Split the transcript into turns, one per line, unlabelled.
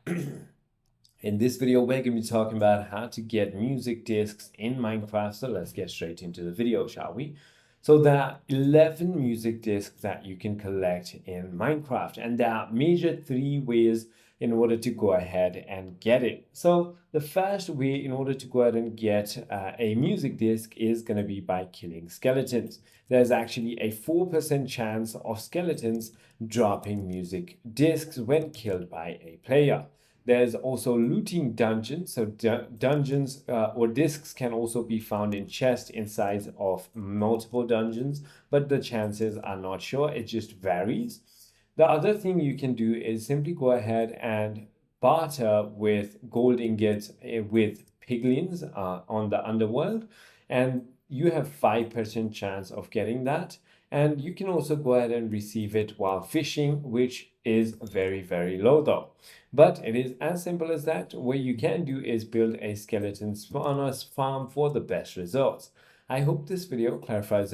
In this video, we're going to be talking about how to get music discs in Minecraft. So let's get straight into the video, shall we? So there are 11 music discs that you can collect in Minecraft, and there are major three ways in order to go ahead and get it. So the first way in order to go ahead and get a music disc is going to be by killing skeletons. There's actually a 4% chance of skeletons dropping music discs when killed by a player. There's also looting dungeons. So dungeons or discs can also be found in chests inside of multiple dungeons, but the chances are not sure. It just varies. The other thing you can do is simply go ahead and barter with gold ingots with piglins on the underworld, and you have 5% chance of getting that. And you can also go ahead and receive it while fishing, which is very, very low though. But it is as simple as that. What you can do is build a skeleton spawner farm for the best results. I hope this video clarifies